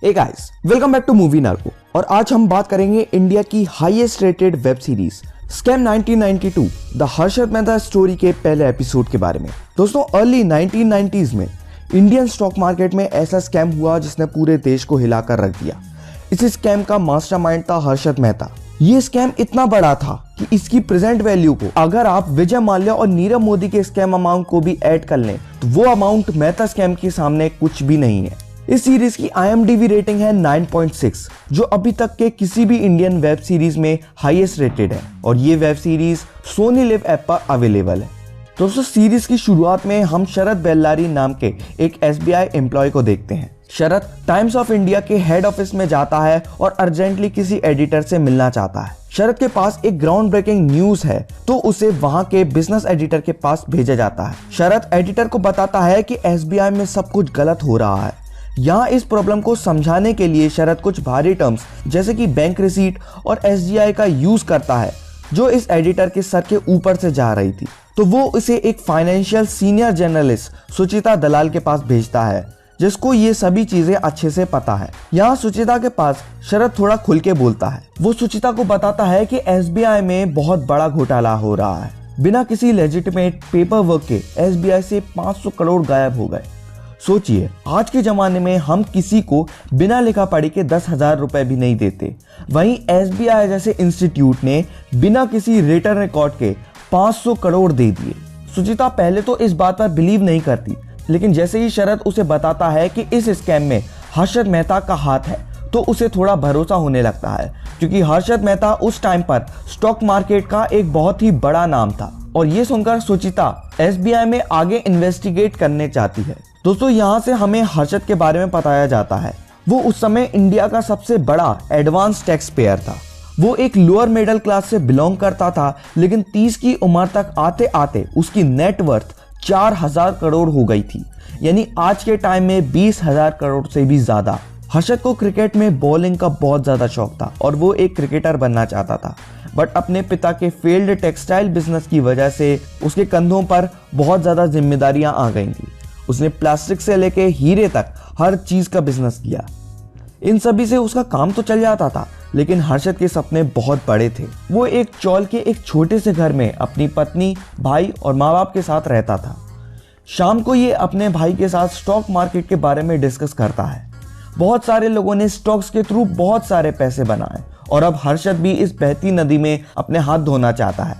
Hey guys, welcome back to movie narco. और आज हम बात करेंगे इंडिया की highest rated web series scam 1992 the Harshad Mehta story के पहले एपिसोड के बारे में। दोस्तों, अर्ली 1990s में इंडियन स्टॉक मार्केट में ऐसा स्कैम हुआ जिसने पूरे देश को हिलाकर रख दिया। इस स्कैम का मास्टरमाइंड था हर्षद मेहता। ये स्कैम इतना बड़ा था कि इसकी प्रेजेंट वैल्यू को अगर आप विजय माल्या और नीरव मोदी के स्कैम अमाउंट को भी ऐड कर लें तो वो अमाउंट मेहता स्कैम के सामने कुछ भी नहीं है। इस सीरीज की IMDb रेटिंग है 9.6, जो अभी तक के किसी भी इंडियन वेब सीरीज में हाईएस्ट रेटेड है और ये web series Sony LIV app पर अवेलेबल है। दोस्तों, सीरीज की शुरुआत में हम शरद बेल्लारी नाम के एक SBI एम्प्लॉय को देखते हैं। शरद टाइम्स ऑफ इंडिया के हेड ऑफिस में जाता है और अर्जेंटली किसी एडिटर से मिलना चाहता है। शरद के पास एक ग्राउंड ब्रेकिंग न्यूज है तो उसे वहां के बिजनेस एडिटर के पास भेजा जाता है। शरद एडिटर को बताता है कि SBI में सब कुछ गलत हो रहा है। यहाँ इस प्रॉब्लम को समझाने के लिए शरद कुछ भारी टर्म्स जैसे कि बैंक रिसीट और SGI का यूज करता है जो इस एडिटर के सर के ऊपर से जा रही थी। तो वो इसे एक फाइनेंशियल सीनियर जर्नलिस्ट सुचिता दलाल के पास भेजता है जिसको ये सभी चीजें अच्छे से पता है। यहाँ सुचिता के पास शरद थोड़ा खुल के बोलता है। वो सुचिता को बताता है कि SBI में बहुत बड़ा घोटाला हो रहा है। बिना किसी लेजिटिमेट पेपर वर्क के SBI से 500 करोड़ गायब हो गए। सोचिए, आज के जमाने में हम किसी को बिना लिखा पढ़ी के 10,000 रुपए भी नहीं देते, वहीं SBI जैसे इंस्टीट्यूट ने बिना किसी रिटर्न रिकॉर्ड के 500 करोड़ दे दिए। सुचिता पहले तो इस बात पर बिलीव नहीं करती, लेकिन जैसे ही शरद उसे बताता है कि इस स्कैम में हर्षद मेहता का हाथ है तो उसे थोड़ा भरोसा होने लगता है, क्योंकि हर्षद मेहता उस टाइम पर स्टॉक मार्केट का एक बहुत ही बड़ा नाम था। और ये सुनकर सुचिता SBI में आगे इन्वेस्टिगेट करने चाहती है। दोस्तों, यहाँ से हमें हर्षद के बारे में बताया जाता है। वो उस समय इंडिया का सबसे बड़ा एडवांस टैक्स पेयर था। वो एक लोअर मिडिल क्लास से बिलोंग करता था, लेकिन 30 की उम्र तक आते आते उसकी नेटवर्थ 4,000 करोड़ हो गई थी, यानी आज के टाइम में 20,000 करोड़ से भी ज्यादा। हर्षद को क्रिकेट में बॉलिंग का बहुत ज्यादा शौक था और वो एक क्रिकेटर बनना चाहता था, बट अपने पिता के फेल्ड टेक्सटाइल बिजनेस की वजह से उसके कंधों पर बहुत ज्यादा जिम्मेदारियां आ गई थी। उसने प्लास्टिक से लेके हीरे तक हर चीज का बिजनेस किया। इन सभी से उसका काम तो चल जाता था, लेकिन हर्षद के सपने बहुत बड़े थे। वो एक चौल के एक छोटे से घर में अपनी पत्नी, भाई और माँ बाप के साथ रहता था। शाम को ये अपने भाई के साथ स्टॉक मार्केट के बारे में डिस्कस करता है। बहुत सारे लोगों ने स्टॉक्स के थ्रू बहुत सारे पैसे बनाए और अब हर्षद भी इस बहती नदी में अपने हाथ धोना चाहता है,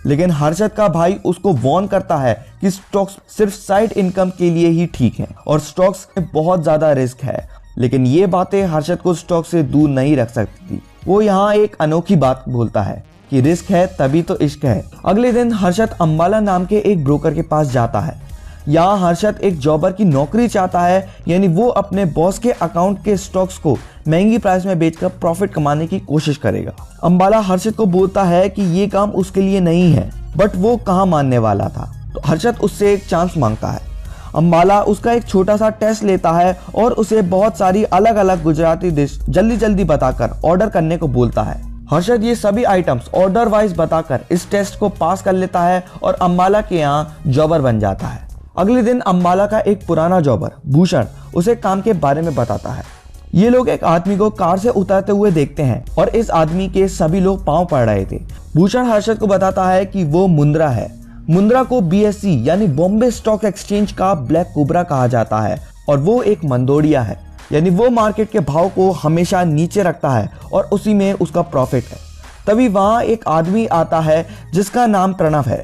लेकिन हर्षद का भाई उसको वार्न करता है कि स्टॉक्स सिर्फ साइड इनकम के लिए ही ठीक है और स्टॉक्स में बहुत ज्यादा रिस्क है। लेकिन ये बातें हर्षद को स्टॉक से दूर नहीं रख सकती थी। वो यहाँ एक अनोखी बात बोलता है कि रिस्क है तभी तो इश्क है। अगले दिन हर्षद अंबाला नाम के एक ब्रोकर के पास जाता है। यहाँ हर्षद एक जॉबर की नौकरी चाहता है, यानी वो अपने बॉस के अकाउंट के स्टॉक्स को महंगी प्राइस में बेचकर प्रॉफिट कमाने की कोशिश करेगा। अंबाला हर्षद को बोलता है कि ये काम उसके लिए नहीं है, बट वो कहाँ मानने वाला था। तो हर्षद उससे एक चांस मांगता है। अंबाला उसका एक छोटा सा टेस्ट लेता है और उसे बहुत सारी अलग अलग गुजराती डिश जल्दी जल्दी बताकर ऑर्डर करने को बोलता है। हर्षद ये सभी आइटम्स ऑर्डर वाइज बताकर इस टेस्ट को पास कर लेता है और अंबाला के यहाँ जॉबर बन जाता है। अगले दिन अंबाला का एक पुराना जॉबर भूषण उसे काम के बारे में बताता है। ये लोग एक आदमी को कार से उतरते हुए देखते हैं और इस आदमी के सभी लोग पांव पड़ रहे थे। भूषण हर्षद को बताता है कि वो मुंद्रा है। मुंद्रा को BSE यानी बॉम्बे स्टॉक एक्सचेंज का ब्लैक कोबरा कहा जाता है और वो एक मंदोड़िया है, यानी वो मार्केट के भाव को हमेशा नीचे रखता है और उसी में उसका प्रॉफिट है। तभी वहां एक आदमी आता है जिसका नाम प्रणव है।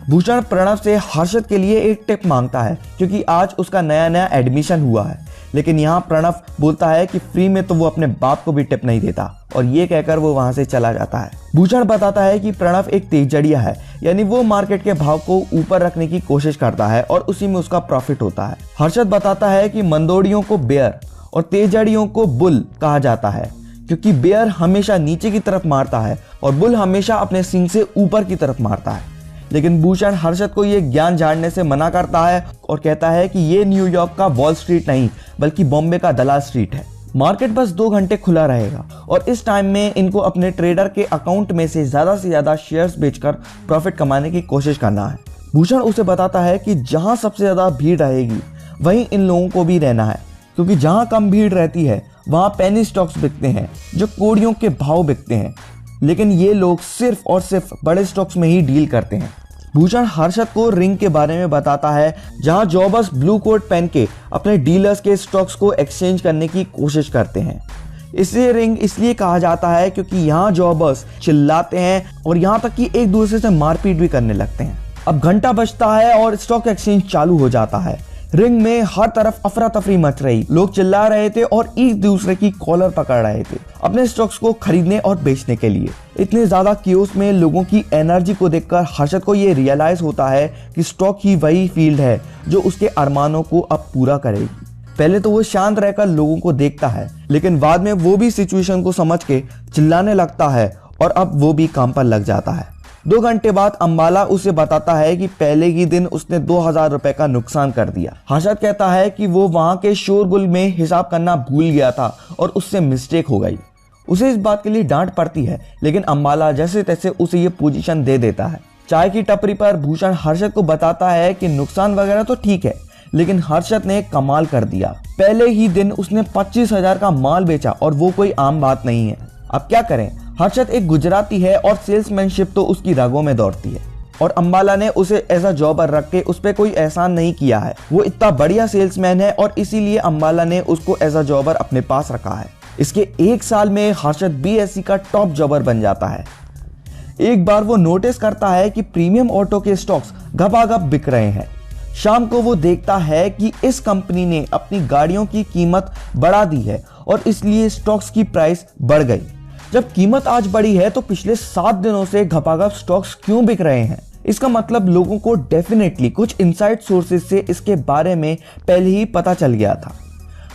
भूषण प्रणव से हर्षद के लिए एक टिप मांगता है क्योंकि आज उसका नया एडमिशन हुआ है, लेकिन यहाँ प्रणव बोलता है कि फ्री में तो वो अपने बाप को भी टिप नहीं देता और ये कहकर वो वहां से चला जाता है। भूषण बताता है कि प्रणव एक तेजड़िया है, यानी वो मार्केट के भाव को ऊपर रखने की कोशिश करता है और उसी में उसका प्रॉफिट होता है। हर्षद बताता है कि मंदोड़ियों को बेयर और तेजड़ियों को बुल कहा जाता है, क्योंकि बेयर हमेशा नीचे की तरफ मारता है और बुल हमेशा अपने सींग से ऊपर की तरफ मारता है। लेकिन भूषण हर्षद को ये ज्ञान जानने से मना करता है और कहता है कि ये न्यूयॉर्क का वॉल स्ट्रीट नहीं बल्कि बॉम्बे का दलाल स्ट्रीट है। मार्केट बस 2 घंटे खुला रहेगा और इस टाइम में इनको अपने ट्रेडर के अकाउंट में से ज्यादा शेयर्स बेचकर प्रॉफिट कमाने की कोशिश करना है। भूषण उसे बताता है कि जहां सबसे ज्यादा भीड़ रहेगी वहीं इन लोगों को भी रहना है, क्योंकि जहां कम भीड़ रहती है वहां पेनी स्टॉक्स बिकते हैं जो कोड़ियों के भाव बिकते हैं। लेकिन ये लोग सिर्फ और सिर्फ बड़े स्टॉक्स में ही डील करते हैं। भूषण हर्षद को रिंग के बारे में बताता है, जहां जॉबर्स ब्लू कोट पहन के अपने डीलर्स के स्टॉक्स को एक्सचेंज करने की कोशिश करते हैं। इसे रिंग इसलिए कहा जाता है क्योंकि यहाँ जॉबर्स चिल्लाते हैं और यहाँ तक कि एक दूसरे से मारपीट भी करने लगते हैं। अब घंटा बजता है और स्टॉक एक्सचेंज चालू हो जाता है। रिंग में हर तरफ अफरा तफरी मच रही, लोग चिल्ला रहे थे और एक दूसरे की कॉलर पकड़ रहे थे अपने स्टॉक्स को खरीदने और बेचने के लिए। इतने ज्यादा क्यूस में लोगों की एनर्जी को देखकर हर्षद को ये रियलाइज होता है कि स्टॉक ही वही फील्ड है जो उसके अरमानों को अब पूरा करेगी। पहले तो वो शांत रहकर लोगों को देखता है, लेकिन बाद में वो भी सिचुएशन को समझ के चिल्लाने लगता है और अब वो भी काम पर लग जाता है। 2 घंटे बाद अंबाला उसे बताता है कि पहले ही दिन उसने 2000 रुपए का नुकसान कर दिया। हर्षद कहता है कि वो वहां के शोरगुल में हिसाब करना भूल गया था और उससे मिस्टेक हो गई। उसे इस बात के लिए डांट पड़ती है, लेकिन अंबाला जैसे तैसे उसे ये पोजीशन दे देता है। चाय की टपरी पर भूषण हर्षद को बताता है कि नुकसान वगैरह तो ठीक है, लेकिन हर्षद ने कमाल कर दिया। पहले ही दिन उसने 25,000 का माल बेचा और वो कोई आम बात नहीं है। अब क्या करें, हर्षद एक गुजराती है और सेल्समैनशिप तो उसकी रगों में दौड़ती है और अंबाला ने उसे एज अ जॉबर रख के उस पर कोई एहसान नहीं किया है। वो इतना बढ़िया सेल्समैन है और इसीलिए अंबाला ने उसको एज अ जॉबर अपने पास रखा है। इसके 1 साल में हर्षद BSE का टॉप जॉबर बन जाता है। एक बार वो नोटिस करता है कि प्रीमियम ऑटो के स्टॉक्स घपाघप बिक रहे हैं। शाम को वो देखता है कि इस कंपनी ने अपनी गाड़ियों की कीमत बढ़ा दी है और इसलिए स्टॉक्स की प्राइस बढ़ गई। जब कीमत आज बढ़ी है तो पिछले 7 दिनों से घपाघप स्टॉक्स क्यों बिक रहे हैं? इसका मतलब लोगों को डेफिनेटली कुछ इनसाइड सोर्सेज से इसके बारे में पहले ही पता चल गया था।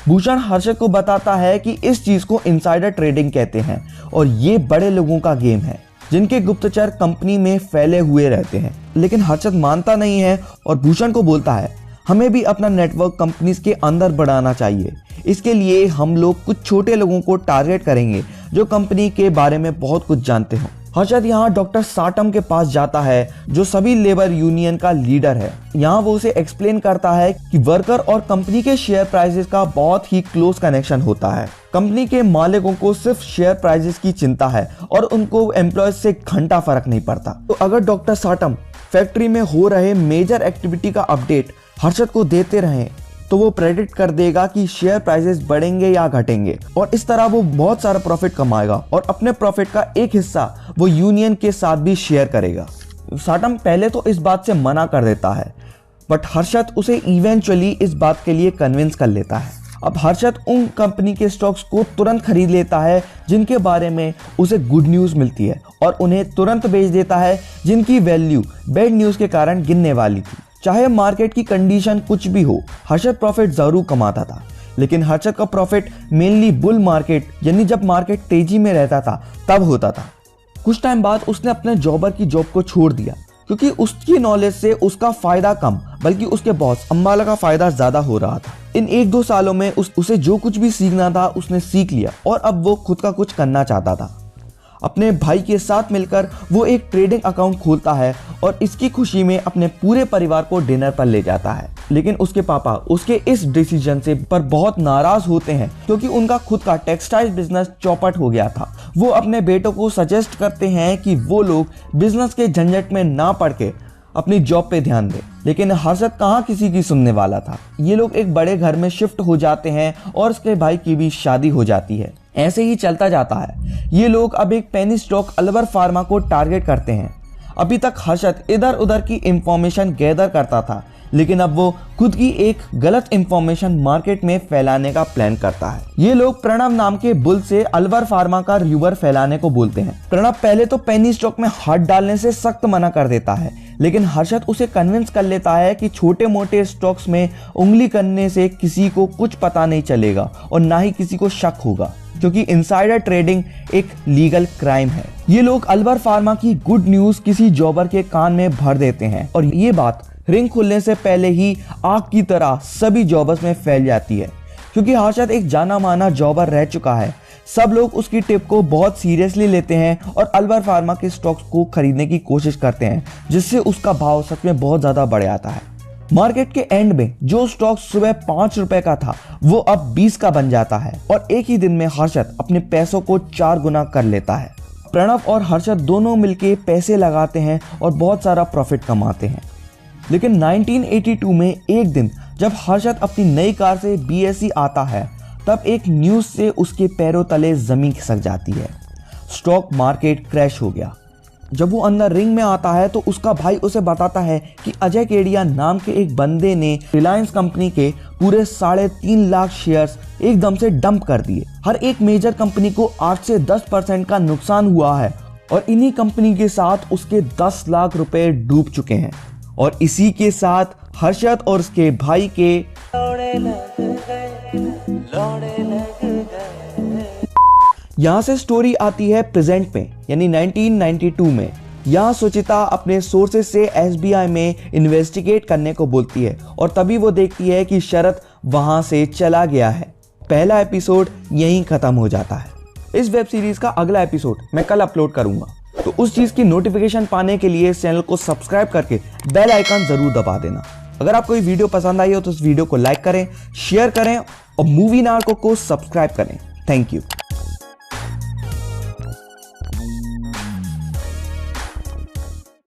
भूषण हर्षद को बताता है कि इस चीज को इनसाइडर ट्रेडिंग कहते हैं और ये बड़े लोगों का गेम है जिनके गुप्तचर कंपनी में फैले हुए रहते हैं। लेकिन हर्षद मानता नहीं है और भूषण को बोलता है, हमें भी अपना नेटवर्क कंपनीज के अंदर बढ़ाना चाहिए। इसके लिए हम लोग कुछ छोटे लोगों को टारगेट करेंगे जो कंपनी के बारे में बहुत कुछ जानते हो। हर्षद यहाँ डॉक्टर साटम के पास जाता है जो सभी लेबर यूनियन का लीडर है। यहाँ वो उसे एक्सप्लेन करता है कि वर्कर और कंपनी के शेयर प्राइसेस का बहुत ही क्लोज कनेक्शन होता है। कंपनी के मालिकों को सिर्फ शेयर प्राइसेस की चिंता है और उनको एम्प्लॉयज से घंटा फर्क नहीं पड़ता। तो अगर डॉक्टर साटम फैक्ट्री में हो रहे मेजर एक्टिविटी का अपडेट हर्षद को देते रहे तो वो प्रेडिक्ट कर देगा कि शेयर प्राइसेस बढ़ेंगे या घटेंगे और इस तरह वो बहुत सारा प्रॉफिट कमाएगा और अपने प्रॉफिट का एक हिस्सा वो यूनियन के साथ भी शेयर करेगा। साटम पहले तो इस बात से मना कर देता है, बट हर्षद उसे इवेंचुअली इस बात के लिए कन्विंस कर लेता है। अब हर्षद उन कंपनी के स्टॉक्स को तुरंत खरीद लेता है जिनके बारे में उसे गुड न्यूज मिलती है और उन्हें तुरंत बेच देता है जिनकी वैल्यू बैड न्यूज के कारण गिरने वाली थी। चाहे मार्केट की कंडीशन कुछ भी हो, हर्षद प्रॉफिट जरूर कमाता था, लेकिन हर्षद का प्रॉफिट मेनली बुल मार्केट यानी जब मार्केट तेजी में रहता था तब होता था। कुछ टाइम बाद उसने अपने जॉबर की जॉब को छोड़ दिया क्योंकि उसकी नॉलेज से उसका फायदा कम बल्कि उसके बॉस अंबाला का फायदा ज्यादा हो रहा था। इन 1-2 सालों में उसे जो कुछ भी सीखना था उसने सीख लिया और अब वो खुद का कुछ करना चाहता था। अपने भाई के साथ मिलकर वो एक ट्रेडिंग अकाउंट खोलता है और इसकी खुशी में अपने पूरे परिवार को डिनर पर ले जाता है। लेकिन उसके पापा उसके इस डिसीजन से पर बहुत नाराज होते हैं क्योंकि उनका खुद का टेक्सटाइल बिजनेस चौपट हो गया था। वो अपने बेटों को सजेस्ट करते हैं कि वो लोग बिजनेस के झंझट में ना पड़ के अपनी जॉब पे ध्यान दें, लेकिन हर्षद कहाँ किसी की सुनने वाला था। ये लोग एक बड़े घर में शिफ्ट हो जाते हैं और उसके भाई की भी शादी हो जाती है। ऐसे ही चलता जाता है। ये लोग अब एक पेनी स्टॉक अलवर फार्मा को टारगेट करते हैं। अभी तक हर्षद इधर उधर की इंफॉर्मेशन गैदर करता था, लेकिन अब वो खुद की एक गलत इंफॉर्मेशन मार्केट में फैलाने का प्लान करता है। ये लोग प्रणव नाम के बुल से अलवर फार्मा का र्यूमर फैलाने को बोलते हैं। प्रणव पहले तो पेनी स्टॉक में हाथ डालने से सख्त मना कर देता है, लेकिन हर्षद उसे कन्विंस कर लेता है कि छोटे मोटे स्टॉक्स में उंगली करने से किसी को कुछ पता नहीं चलेगा और ना ही किसी को शक होगा, क्योंकि इनसाइडर ट्रेडिंग एक लीगल क्राइम है। ये लोग अलवर फार्मा की गुड न्यूज किसी जॉबर के कान में भर देते हैं और ये बात रिंग खुलने से पहले ही आग की तरह सभी जॉबर्स में फैल जाती है। क्योंकि हर्षद एक जाना माना जॉबर रह चुका है, सब लोग उसकी टिप को बहुत सीरियसली लेते हैं और अलवर फार्मा के स्टॉक्स को खरीदने की कोशिश करते हैं, जिससे उसका भाव सच में बहुत ज्यादा बढ़ जाता है। मार्केट के एंड में जो स्टॉक सुबह 5 रुपए का था वो अब 20 का बन जाता है और एक ही दिन में हर्षद अपने पैसों को 4 गुना कर लेता है। प्रणव और हर्षद दोनों मिलके पैसे लगाते हैं और बहुत सारा प्रॉफिट कमाते हैं। लेकिन 1982 में एक दिन जब हर्षद अपनी नई कार से BSE आता है तब एक न्यूज से उसके पैरों तले जमीन खिसक जाती है। स्टॉक मार्केट क्रैश हो गया। जब वो अंदर रिंग में आता है तो उसका भाई उसे बताता है कि अजय केडिया नाम के एक बंदे ने रिलायंस कंपनी के पूरे 3.5 लाख शेयर्स एकदम से डंप कर दिए। हर एक मेजर कंपनी को 8 से 10% का नुकसान हुआ है और इन्हीं कंपनी के साथ उसके 10 लाख रुपए डूब चुके हैं। और इसी के साथ हर्षद और उसके भाई के यहाँ से स्टोरी आती है प्रेजेंट में यानी 1992 में। यहाँ सुचिता अपने सोर्सेज से SBI में इन्वेस्टिगेट करने को बोलती है और तभी वो देखती है कि शरद वहां से चला गया है। पहला एपिसोड यहीं खत्म हो जाता है। इस वेब सीरीज का अगला एपिसोड मैं कल अपलोड करूंगा, तो उस चीज की नोटिफिकेशन पाने के लिए चैनल को सब्सक्राइब करके बेल आइकन जरूर दबा देना। अगर आपको ये वीडियो पसंद आई हो तो इस वीडियो को लाइक करें, शेयर करें और मूवी नार्को को सब्सक्राइब करें। Thank you.